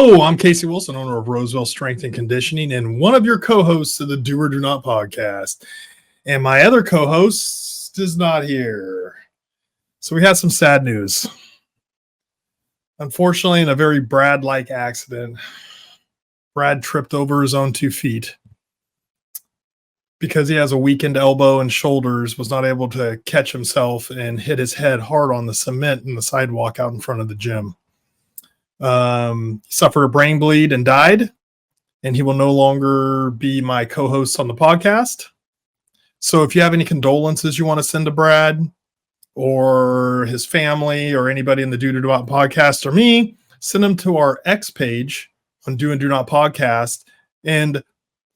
Hello, I'm Casey Wilson, owner of Roseville Strength and Conditioning, and one of your co-hosts of the Do or Do Not podcast. And my other co-host is not here. So we had some sad news. Unfortunately, in a very Brad-like accident, Brad tripped over his own 2 feet. Because he has a weakened elbow and shoulders, was not able to catch himself and hit his head hard on the cement in the sidewalk out in front of the gym. He suffered a brain bleed and died, and he will no longer be my co-host on the podcast. So if you have any condolences you want to send to Brad or his family or anybody in the Do Not podcast or me, send them to our X page on Do and Do Not podcast and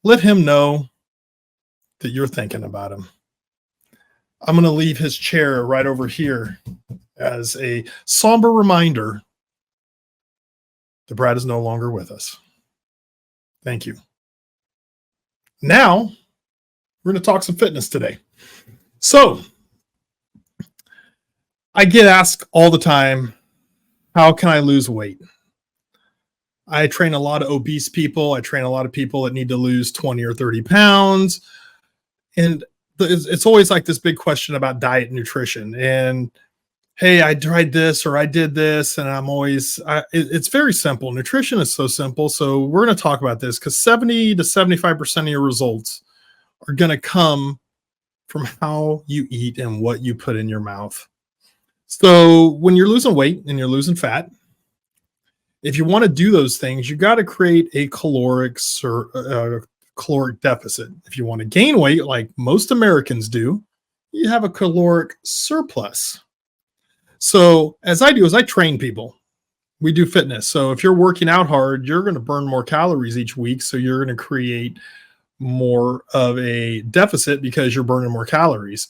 let him know that you're thinking about him. I'm going to leave his chair right over here as a somber reminder that Brad is no longer with us. Thank you. Now, we're going to talk some fitness today. So, I get asked all the time, how can I lose weight? I train a lot of obese people. I train a lot of people that need to lose 20 or 30 pounds. And it's always like this big question about diet and nutrition. And hey, I tried this or I did this, and it's very simple. Nutrition is so simple. So we're going to talk about this because 70 to 75% of your results are going to come from how you eat and what you put in your mouth. So when you're losing weight and you're losing fat, if you want to do those things, you got to create a caloric deficit. If you want to gain weight, like most Americans do, you have a caloric surplus. So as I do is I train people. We do fitness. So if you're working out hard, you're going to burn more calories each week. So you're going to create more of a deficit because you're burning more calories.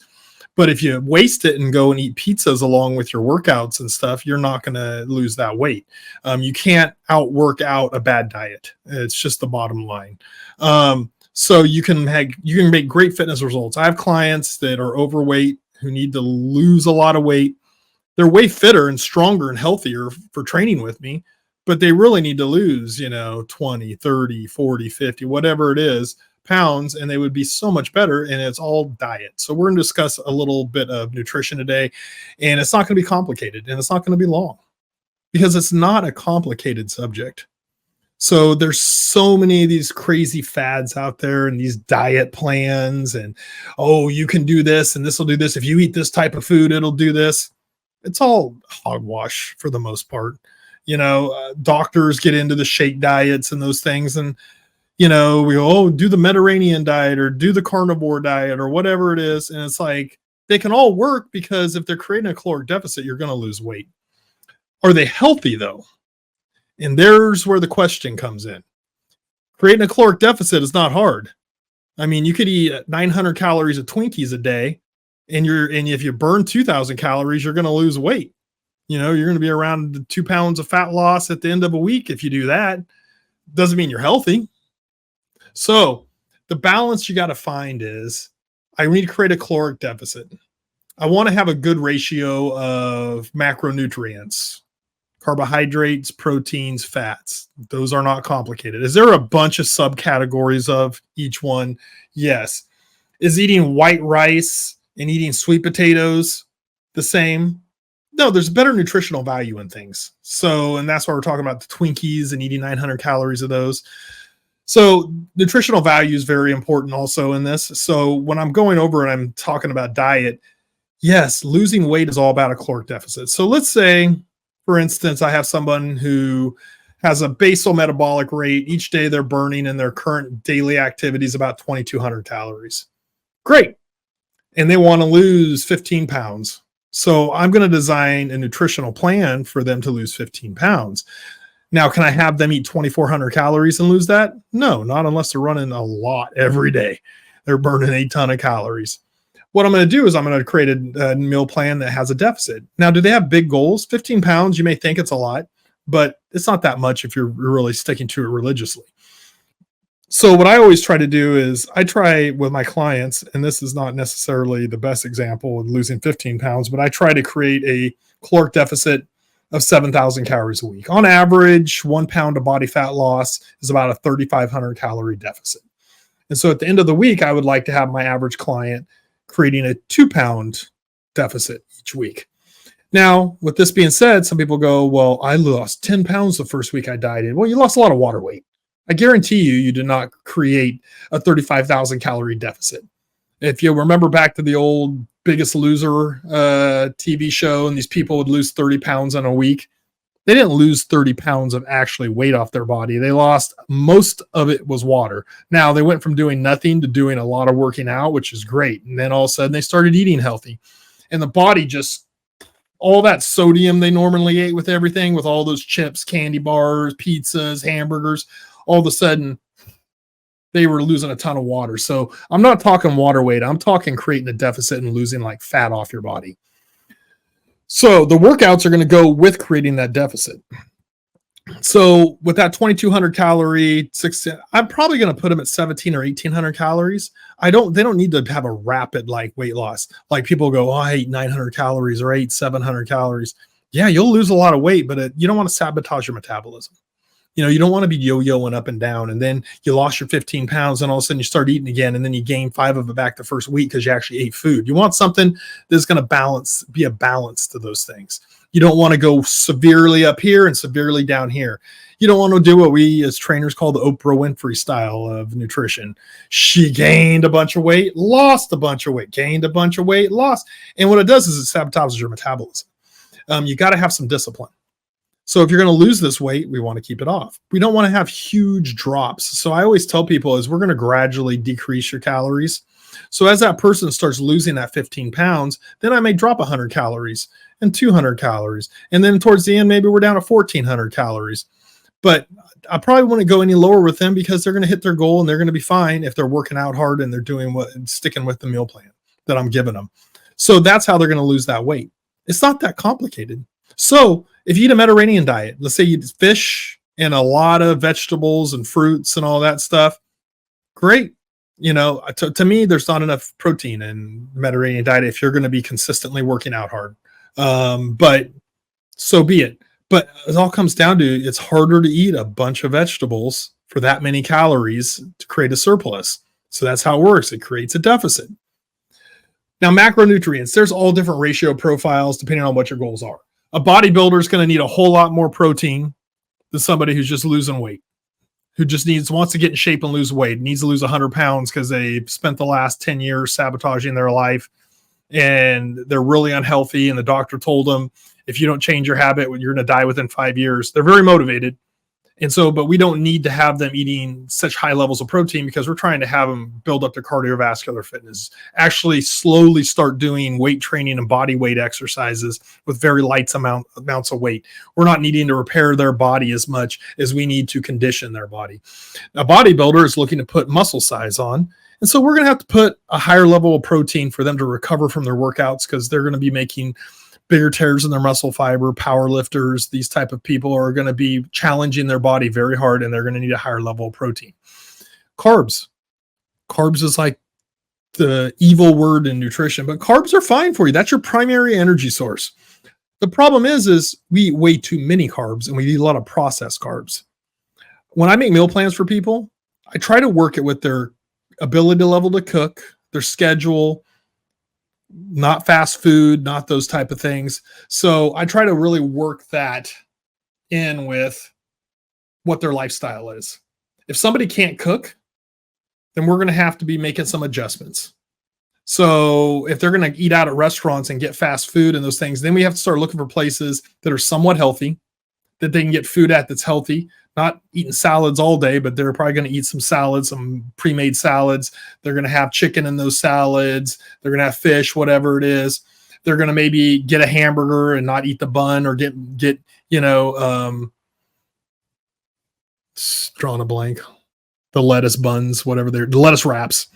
But if you waste it and go and eat pizzas along with your workouts and stuff, you're not going to lose that weight. You can't outwork out a bad diet. It's just the bottom line. So you can make great fitness results. I have clients that are overweight who need to lose a lot of weight. They're way fitter and stronger and healthier for training with me, but they really need to lose, 20, 30, 40, 50, whatever it is, pounds, and they would be so much better. And it's all diet. So we're going to discuss a little bit of nutrition today, and it's not going to be complicated and it's not going to be long because it's not a complicated subject. So there's so many of these crazy fads out there and these diet plans and, oh, you can do this and this will do this. If you eat this type of food, it'll do this. It's all hogwash for the most part. Doctors get into the shake diets and those things. And, we go, do the Mediterranean diet or do the carnivore diet or whatever it is. And it's like, they can all work because if they're creating a caloric deficit, you're going to lose weight. Are they healthy though? And there's where the question comes in. Creating a caloric deficit is not hard. I mean, you could eat 900 calories of Twinkies a day. And if you burn 2,000 calories, you're going to lose weight. You're going to be around 2 pounds of fat loss at the end of a week. If you do that, doesn't mean you're healthy. So the balance you got to find is I need to create a caloric deficit. I want to have a good ratio of macronutrients, carbohydrates, proteins, fats. Those are not complicated. Is there a bunch of subcategories of each one? Yes. Is eating white rice and eating sweet potatoes the same? No, there's better nutritional value in things. So, and that's why we're talking about the Twinkies and eating 900 calories of those. So nutritional value is very important also in this. So when I'm going over and I'm talking about diet, yes, losing weight is all about a caloric deficit. So let's say, for instance, I have someone who has a basal metabolic rate. Each day they're burning in their current daily activities about 2,200 calories. Great. And they want to lose 15 pounds. So I'm going to design a nutritional plan for them to lose 15 pounds. Now, can I have them eat 2,400 calories and lose that? No, not unless they're running a lot every day. They're burning a ton of calories. What I'm going to do is I'm going to create a meal plan that has a deficit. Now, do they have big goals? 15 pounds, you may think it's a lot, but it's not that much if you're really sticking to it religiously. So what I always try to do is I try with my clients, and this is not necessarily the best example of losing 15 pounds, but I try to create a caloric deficit of 7,000 calories a week. On average, 1 pound of body fat loss is about a 3,500 calorie deficit. And so at the end of the week, I would like to have my average client creating a 2 pound deficit each week. Now, with this being said, some people go, well, I lost 10 pounds the first week I dieted. Well, you lost a lot of water weight. I guarantee you did not create a 35,000 calorie deficit. If you remember back to the old Biggest Loser TV show, and these people would lose 30 pounds in a week, they didn't lose 30 pounds of actually weight off their body. They lost, most of it was water. Now, they went from doing nothing to doing a lot of working out, which is great. And then all of a sudden they started eating healthy. And the body just, all that sodium they normally ate with everything, with all those chips, candy bars, pizzas, hamburgers, all of a sudden they were losing a ton of water. So I'm not talking water weight. I'm talking creating a deficit and losing like fat off your body. So the workouts are going to go with creating that deficit. So with that 2,200 calorie, I'm probably going to put them at 17 or 1,800 calories. They don't need to have a rapid like weight loss. Like people go, oh, I ate 900 calories or I ate 700 calories. Yeah, you'll lose a lot of weight, but you don't want to sabotage your metabolism. You don't want to be yo-yoing up and down, and then you lost your 15 pounds and all of a sudden you start eating again, and then you gain 5 of it back the first week because you actually ate food. You want something that's going to be a balance to those things. You don't want to go severely up here and severely down here. You don't want to do what we as trainers call the Oprah Winfrey style of nutrition. She gained a bunch of weight, lost a bunch of weight, gained a bunch of weight, lost. And what it does is it sabotages your metabolism. You got to have some discipline. So if you're going to lose this weight, we want to keep it off. We don't want to have huge drops. So I always tell people is we're going to gradually decrease your calories. So as that person starts losing that 15 pounds, then I may drop 100 calories and 200 calories. And then towards the end, maybe we're down to 1,400 calories. But I probably wouldn't go any lower with them because they're going to hit their goal and they're going to be fine if they're working out hard and they're doing sticking with the meal plan that I'm giving them. So that's how they're going to lose that weight. It's not that complicated. So if you eat a Mediterranean diet, let's say you eat fish and a lot of vegetables and fruits and all that stuff, great. To me, there's not enough protein in the Mediterranean diet if you're going to be consistently working out hard. But so be it. But it all comes down to it's harder to eat a bunch of vegetables for that many calories to create a surplus. So that's how it works. It creates a deficit. Now, macronutrients, there's all different ratio profiles depending on what your goals are. A bodybuilder is going to need a whole lot more protein than somebody who's just losing weight, who just wants to get in shape and lose weight, needs to lose 100 pounds because they spent the last 10 years sabotaging their life and they're really unhealthy. And the doctor told them, if you don't change your habit, you're going to die within 5 years. They're very motivated. And so, but we don't need to have them eating such high levels of protein because we're trying to have them build up their cardiovascular fitness, actually slowly start doing weight training and body weight exercises with very light amounts of weight. We're not needing to repair their body as much as we need to condition their body. A bodybuilder is looking to put muscle size on. And so we're going to have to put a higher level of protein for them to recover from their workouts because they're going to be making bigger tears in their muscle fiber. Power lifters, these type of people are going to be challenging their body very hard and they're going to need a higher level of protein. Carbs is like the evil word in nutrition, but carbs are fine for you. That's your primary energy source. The problem is we eat way too many carbs and we eat a lot of processed carbs. When I make meal plans for people, I try to work it with their ability level to cook, their schedule, not fast food, not those type of things. So I try to really work that in with what their lifestyle is. If somebody can't cook, then we're going to have to be making some adjustments. So if they're going to eat out at restaurants and get fast food and those things, then we have to start looking for places that are somewhat healthy, that they can get food at that's healthy, not eating salads all day, but they're probably going to eat some salads, some pre-made salads. They're going to have chicken in those salads. They're going to have fish, whatever it is. They're going to maybe get a hamburger and not eat the bun or get drawing a blank, the lettuce buns, whatever the lettuce wraps,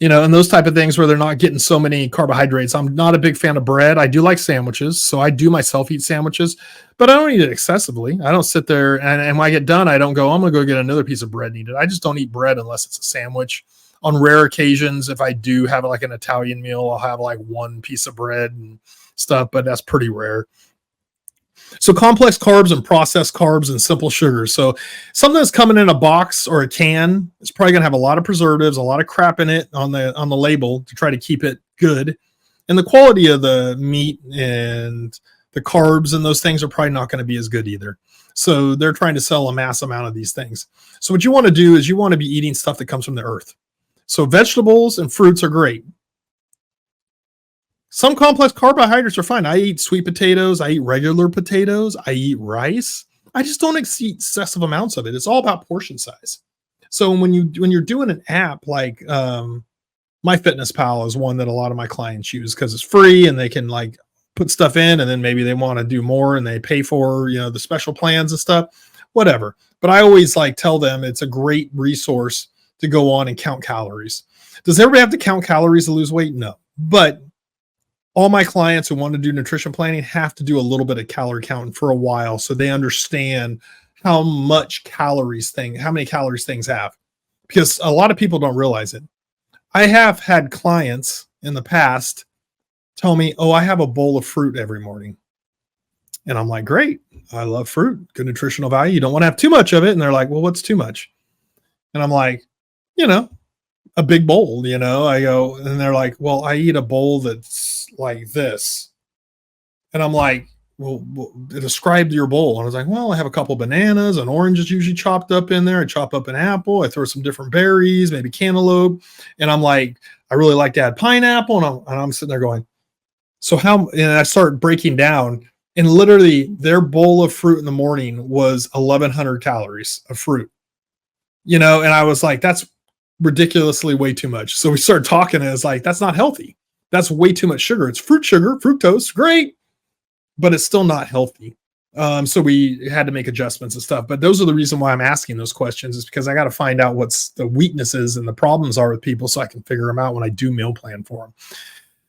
and those type of things where they're not getting so many carbohydrates. I'm not a big fan of bread. I do like sandwiches. So I do myself eat sandwiches, but I don't eat it excessively. I don't sit there and when I get done, I don't go, I'm going to go get another piece of bread and eat it. I just don't eat bread unless it's a sandwich. On rare occasions, if I do have like an Italian meal, I'll have like one piece of bread and stuff, but that's pretty rare. So complex carbs and processed carbs and simple sugars. So something that's coming in a box or a can, it's probably going to have a lot of preservatives, a lot of crap in it on the label to try to keep it good. And the quality of the meat and the carbs and those things are probably not going to be as good either. So they're trying to sell a mass amount of these things. So what you want to do is you want to be eating stuff that comes from the earth. So vegetables and fruits are great. Some complex carbohydrates are fine. I eat sweet potatoes. I eat regular potatoes. I eat rice. I just don't eat excessive amounts of it. It's all about portion size. So when you're doing an app like MyFitnessPal is one that a lot of my clients use because it's free and they can like put stuff in and then maybe they want to do more and they pay for, the special plans and stuff, whatever. But I always like tell them it's a great resource to go on and count calories. Does everybody have to count calories to lose weight? No. But all my clients who want to do nutrition planning have to do a little bit of calorie counting for a while so they understand how many calories things have, because a lot of people don't realize it. I have had clients in the past tell me, oh, I have a bowl of fruit every morning. And I'm like, great. I love fruit. Good nutritional value. You don't want to have too much of it. And they're like, well, what's too much? And I'm like, a big bowl, I go, and they're like, well, I eat a bowl that's like this. And I'm like, well, describe your bowl. And I was like, well, I have a couple bananas, an orange is usually chopped up in there. I chop up an apple. I throw some different berries, maybe cantaloupe. And I'm like, I really like to add pineapple. And I'm sitting there going, so how, and I start breaking down, and literally their bowl of fruit in the morning was 1,100 calories of fruit, and I was like, that's ridiculously way too much. So we started talking and it's like, that's not healthy. That's way too much sugar. It's fruit sugar, fructose, great, but it's still not healthy. So we had to make adjustments and stuff. But those are the reason why I'm asking those questions, is because I got to find out what's the weaknesses and the problems are with people so I can figure them out when I do meal plan for them.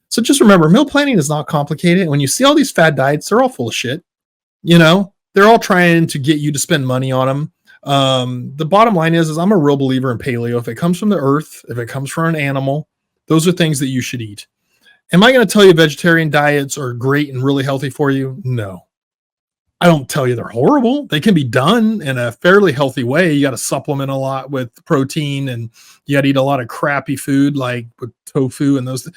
So just remember, meal planning is not complicated. When you see all these fad diets, they're all full of shit. They're all trying to get you to spend money on them. The bottom line is I'm a real believer in paleo. If it comes from the earth, if it comes from an animal, those are things that you should eat. Am I going to tell you vegetarian diets are great and really healthy for you? No. I don't tell you they're horrible. They can be done in a fairly healthy way. You got to supplement a lot with protein and you got to eat a lot of crappy food like with tofu and those.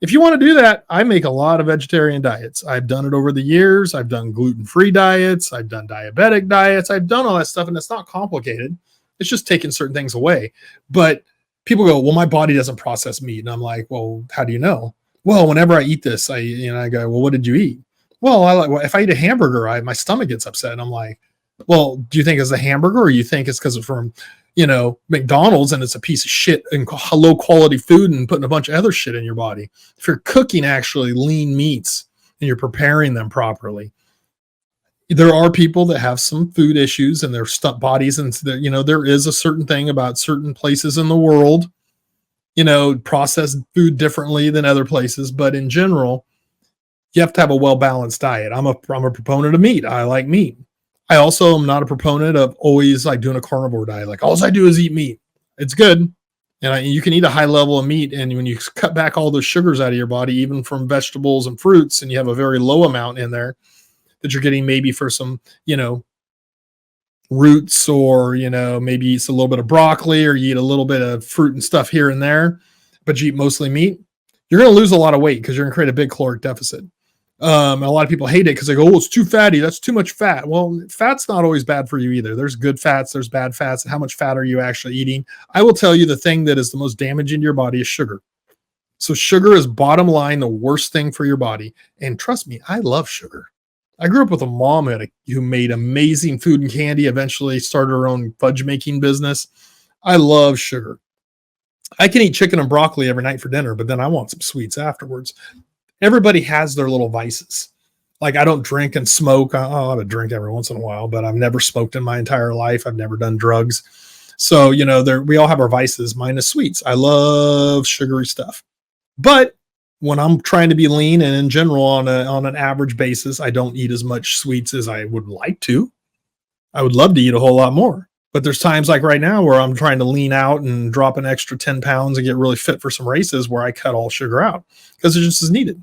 If you want to do that, I make a lot of vegetarian diets. I've done it over the years. I've done gluten-free diets. I've done diabetic diets. I've done all that stuff, and it's not complicated. It's just taking certain things away. But people go, well, my body doesn't process meat. And I'm like, well, how do you know? Well, whenever I eat this, I go, well, what did you eat? Well, if I eat a hamburger, my stomach gets upset. And I'm like, well, do you think it's a hamburger, or you think it's because it's from McDonald's and it's a piece of shit and low quality food and putting a bunch of other shit in your body? If you're cooking actually lean meats and you're preparing them properly, there are people that have some food issues and their bodies, and there is a certain thing about certain places in the world, process food differently than other places. But in general, you have to have a well-balanced diet. I'm a proponent of meat. I like meat. I also am not a proponent of always like doing a carnivore diet. Like all I do is eat meat. It's good. And you can eat a high level of meat. And when you cut back all those sugars out of your body, even from vegetables and fruits, and you have a very low amount in there that you're getting maybe for some, roots, or, maybe you eat a little bit of broccoli, or you eat a little bit of fruit and stuff here and there, but you eat mostly meat, you're going to lose a lot of weight because you're going to create a big caloric deficit. A lot of people hate it because they go, oh, it's too fatty. That's too much fat. Well, fat's not always bad for you either. There's good fats, there's bad fats. And how much fat are you actually eating? I will tell you the thing that is the most damaging to your body is sugar. So sugar is bottom line the worst thing for your body. And trust me, I love sugar. I grew up with a mom who made amazing food and candy, eventually started her own fudge making business. I love sugar. I can eat chicken and broccoli every night for dinner, but then I want some sweets afterwards. Everybody has their little vices. Like I don't drink and smoke. I'll have a drink every once in a while, but I've never smoked in my entire life. I've never done drugs. So, we all have our vices. Mine is sweets. I love sugary stuff. But when I'm trying to be lean and in general on an average basis, I don't eat as much sweets as I would like to. I would love to eat a whole lot more. But there's times like right now where I'm trying to lean out and drop an extra 10 pounds and get really fit for some races where I cut all sugar out because it just is needed.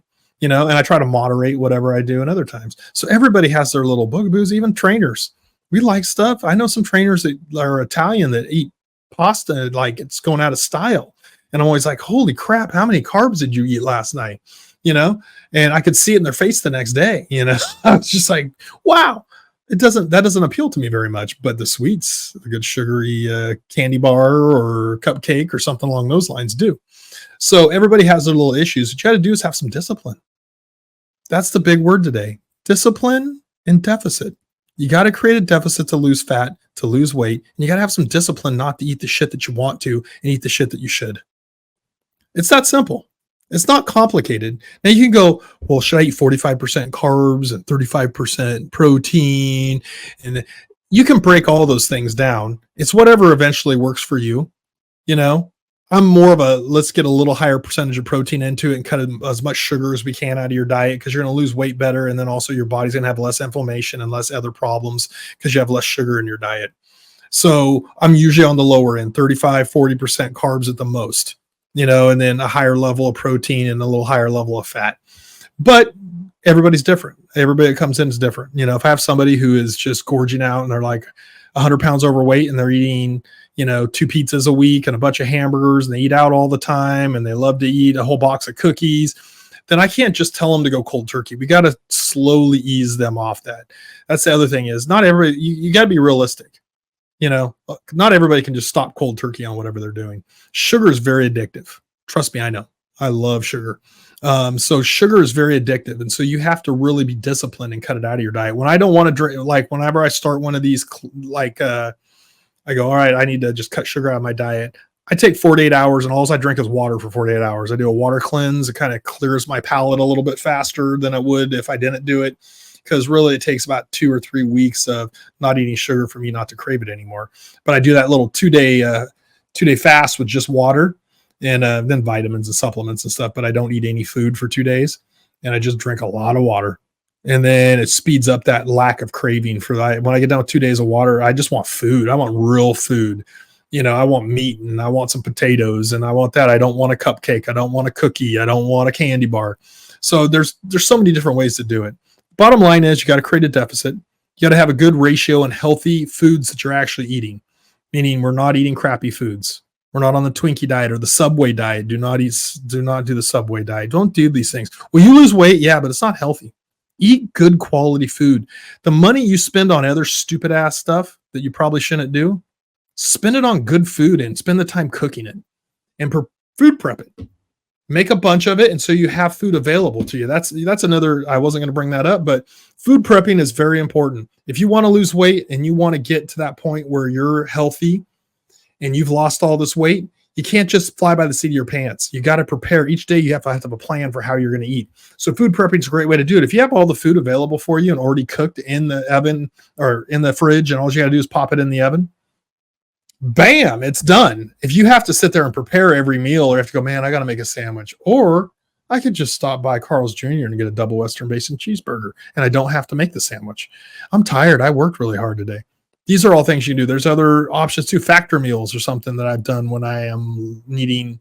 and I try to moderate whatever I do in other times. So everybody has their little bugaboos, even trainers. We like stuff. I know some trainers that are Italian that eat pasta like it's going out of style. And I'm always like, holy crap, how many carbs did you eat last night? And I could see it in their face the next day. I was just like, wow, that doesn't appeal to me very much. But the sweets, a good sugary candy bar or cupcake or something along those lines do. So everybody has their little issues. What you got to do is have some discipline. That's the big word today. Discipline and deficit. You got to create a deficit to lose fat, to lose weight. And you got to have some discipline not to eat the shit that you want to and eat the shit that you should. It's that simple. It's not complicated. Now you can go, well, should I eat 45% carbs and 35% protein? And you can break all those things down. It's whatever eventually works for you. I'm more of a, let's get a little higher percentage of protein into it and cut as much sugar as we can out of your diet, because you're going to lose weight better. And then also your body's going to have less inflammation and less other problems because you have less sugar in your diet. So I'm usually on the lower end, 35, 40% carbs at the most, and then a higher level of protein and a little higher level of fat. But everybody's different. Everybody that comes in is different. If I have somebody who is just gorging out and they're like 100 pounds overweight and they're eating 2 pizzas a week and a bunch of hamburgers, and they eat out all the time and they love to eat a whole box of cookies, then I can't just tell them to go cold turkey. We got to slowly ease them off that. That's the other thing is not everybody, you got to be realistic. Not everybody can just stop cold turkey on whatever they're doing. Sugar is very addictive. Trust me, I know. I love sugar. So sugar is very addictive. And so you have to really be disciplined and cut it out of your diet. When I don't want to drink, like whenever I start one of these, I go, all right, I need to just cut sugar out of my diet. I take 48 hours and all I drink is water for 48 hours. I do a water cleanse. It kind of clears my palate a little bit faster than it would if I didn't do it, because really it takes about 2 or 3 weeks of not eating sugar for me not to crave it anymore. But I do that little 2-day fast with just water and then vitamins and supplements and stuff, but I don't eat any food for 2 days and I just drink a lot of water. And then it speeds up that lack of craving for that. When I get down with 2 days of water, I just want food. I want real food. I want meat and I want some potatoes and I want that. I don't want a cupcake. I don't want a cookie. I don't want a candy bar. So there's so many different ways to do it. Bottom line is you got to create a deficit. You got to have a good ratio and healthy foods that you're actually eating, meaning we're not eating crappy foods. We're not on the Twinkie diet or the Subway diet. Do not do the Subway diet. Don't do these things. Will you lose weight? Yeah, but it's not healthy. Eat good quality food. The money you spend on other stupid ass stuff that you probably shouldn't do, spend it on good food and spend the time cooking it and food prep it. Make a bunch of it, and so you have food available to you. That's another, I wasn't going to bring that up, but food prepping is very important. If you want to lose weight and you want to get to that point where you're healthy and you've lost all this weight, you can't just fly by the seat of your pants. You got to prepare each day. You have to have a plan for how you're going to eat. So food prepping is a great way to do it. If you have all the food available for you and already cooked in the oven or in the fridge, and all you got to do is pop it in the oven, bam, it's done. If you have to sit there and prepare every meal, or have to go, man, I got to make a sandwich, or I could just stop by Carl's Jr. and get a double Western bacon cheeseburger, and I don't have to make the sandwich. I'm tired. I worked really hard today. These are all things you can do. There's other options too. Factor meals or something that I've done when I am needing,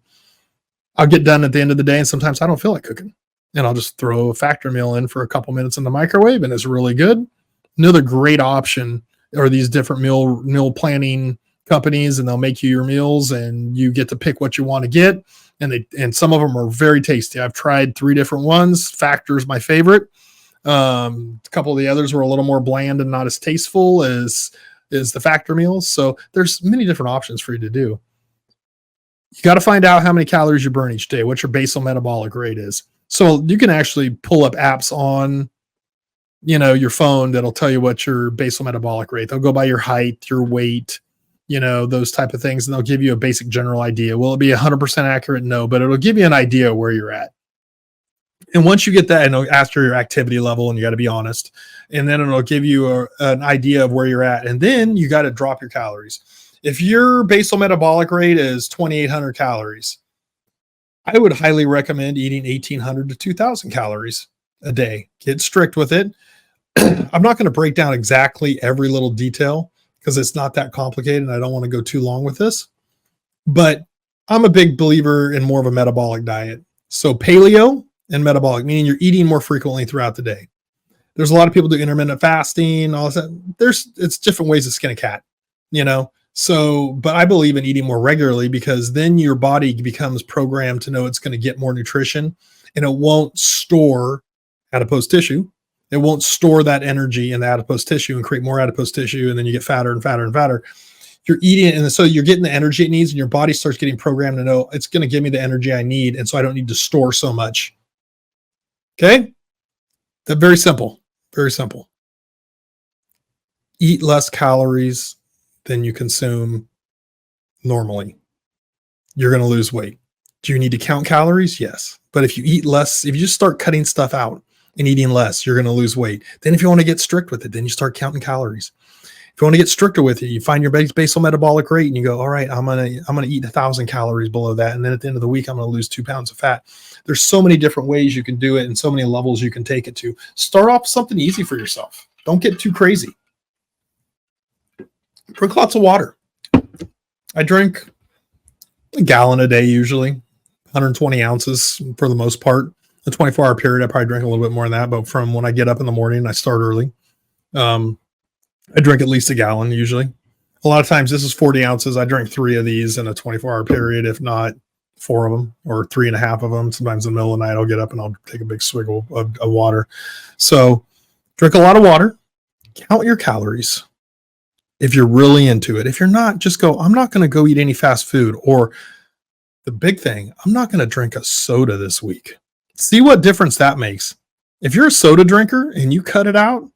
I'll get done at the end of the day, and sometimes I don't feel like cooking, and I'll just throw a factor meal in for a couple minutes in the microwave, and it's really good. Another great option are these different meal planning companies, and they'll make you your meals and you get to pick what you want to get. And some of them are very tasty. I've tried 3 different ones. Factor is my favorite. A couple of the others were a little more bland and not as tasteful as the Factor meals. So there's many different options for you to do. You got to find out how many calories you burn each day, what your basal metabolic rate is. So you can actually pull up apps on, your phone that'll tell you what your basal metabolic rate. They'll go by your height, your weight, those type of things, and they'll give you a basic general idea. Will it be 100% accurate? No, but it'll give you an idea of where you're at. And once you get that, and after your activity level, and you got to be honest, and then it'll give you an idea of where you're at. And then you got to drop your calories. If your basal metabolic rate is 2,800 calories, I would highly recommend eating 1,800 to 2,000 calories a day. Get strict with it. I'm not going to break down exactly every little detail because it's not that complicated, and I don't want to go too long with this. But I'm a big believer in more of a metabolic diet. So paleo and metabolic, meaning you're eating more frequently throughout the day. There's a lot of people do intermittent fasting, all that. It's different ways to skin a cat, you know? So, but I believe in eating more regularly because then your body becomes programmed to know it's going to get more nutrition and it won't store adipose tissue. It won't store that energy in the adipose tissue and create more adipose tissue. And then you get fatter and fatter and fatter. You're eating it. And so you're getting the energy it needs and your body starts getting programmed to know it's going to give me the energy I need. And so I don't need to store so much. Okay. That's very simple. Very simple. Eat less calories than you consume normally. You're going to lose weight. Do you need to count calories? Yes. But if you eat less, if you just start cutting stuff out and eating less, you're going to lose weight. Then if you want to get strict with it, then you start counting calories. If you want to get stricter with it, you find your basal metabolic rate and you go, all right, I'm going to eat 1,000 calories below that. And then at the end of the week, I'm going to lose 2 pounds of fat. There's so many different ways you can do it and so many levels you can take it to. Start off something easy for yourself. Don't get too crazy. Drink lots of water. I drink a gallon a day, usually 120 ounces for the most part. The 24-hour period, I probably drink a little bit more than that. But from when I get up in the morning, I start early. I drink at least a gallon usually. A lot of times this is 40 ounces. I drink 3 of these in a 24-hour period, if not 4 of them or 3.5 of them. Sometimes in the middle of the night, I'll get up and I'll take a big swig of water. So drink a lot of water. Count your calories if you're really into it. If you're not, just go, I'm not going to go eat any fast food. Or the big thing, I'm not going to drink a soda this week. See what difference that makes. If you're a soda drinker and you cut it out,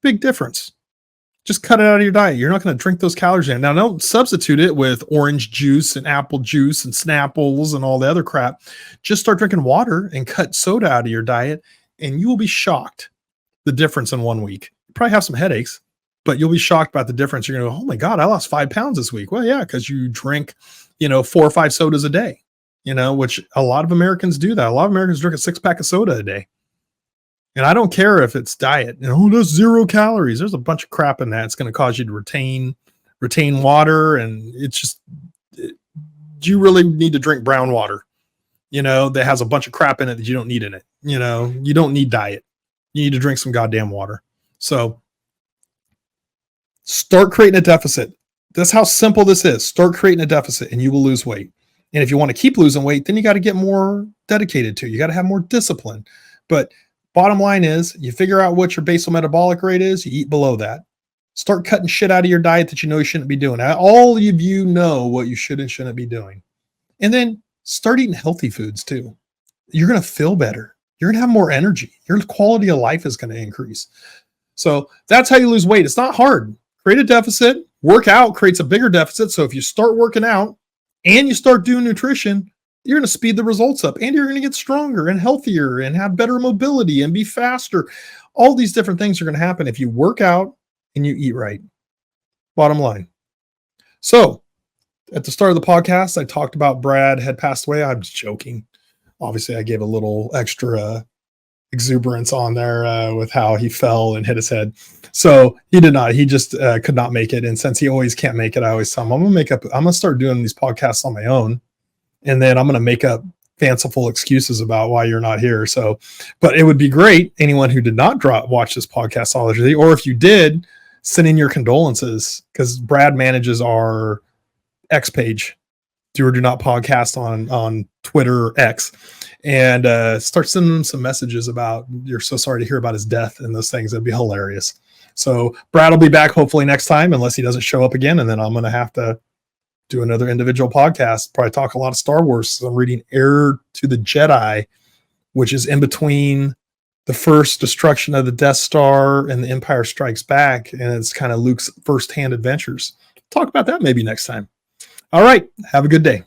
big difference. Just cut it out of your diet. You're not going to drink those calories in. Now, don't substitute it with orange juice and apple juice and Snapples and all the other crap. Just start drinking water and cut soda out of your diet, and you will be shocked the difference in 1 week. You probably have some headaches, but you'll be shocked about the difference. You're going to go, oh my God, I lost 5 pounds this week. Well, yeah, because you drink, 4 or 5 sodas a day, which a lot of Americans do that. A lot of Americans drink a 6-pack of soda a day. And I don't care if it's diet, that's 0 calories. There's a bunch of crap in that. It's going to cause you to retain water. And it's just, you really need to drink brown water, that has a bunch of crap in it that you don't need in it. You don't need diet. You need to drink some goddamn water. So start creating a deficit. That's how simple this is. Start creating a deficit and you will lose weight. And if you want to keep losing weight, then you got to get more dedicated to it. You got to have more discipline. But bottom line is you figure out what your basal metabolic rate is. You eat below that. Start cutting shit out of your diet that you shouldn't be doing. All of you know what you should and shouldn't be doing. And then start eating healthy foods too. You're going to feel better. You're going to have more energy. Your quality of life is going to increase. So that's how you lose weight. It's not hard. Create a deficit. Work out creates a bigger deficit. So if you start working out and you start doing nutrition, you're going to speed the results up and you're going to get stronger and healthier and have better mobility and be faster. All these different things are going to happen if you work out and you eat right. Bottom line. So at the start of the podcast, I talked about Brad had passed away. I'm joking. Obviously, I gave a little extra exuberance on there with how he fell and hit his head. So he did not. He just could not make it. And since he always can't make it, I always tell him, I'm going to start doing these podcasts on my own. And then I'm going to make up fanciful excuses about why you're not here. So, but it would be great. Anyone who did not watch this podcast already, or if you did, send in your condolences because Brad manages our X page, Do or Do Not Podcast on Twitter or X, and start sending them some messages about you're so sorry to hear about his death and those things. That'd be hilarious. So Brad will be back hopefully next time, unless he doesn't show up again, and then I'm going to have to do another individual podcast, probably talk a lot of Star Wars. So I'm reading Heir to the Jedi, which is in between the first destruction of the Death Star and the Empire Strikes Back. And it's kind of Luke's firsthand adventures. Talk about that maybe next time. All right. Have a good day.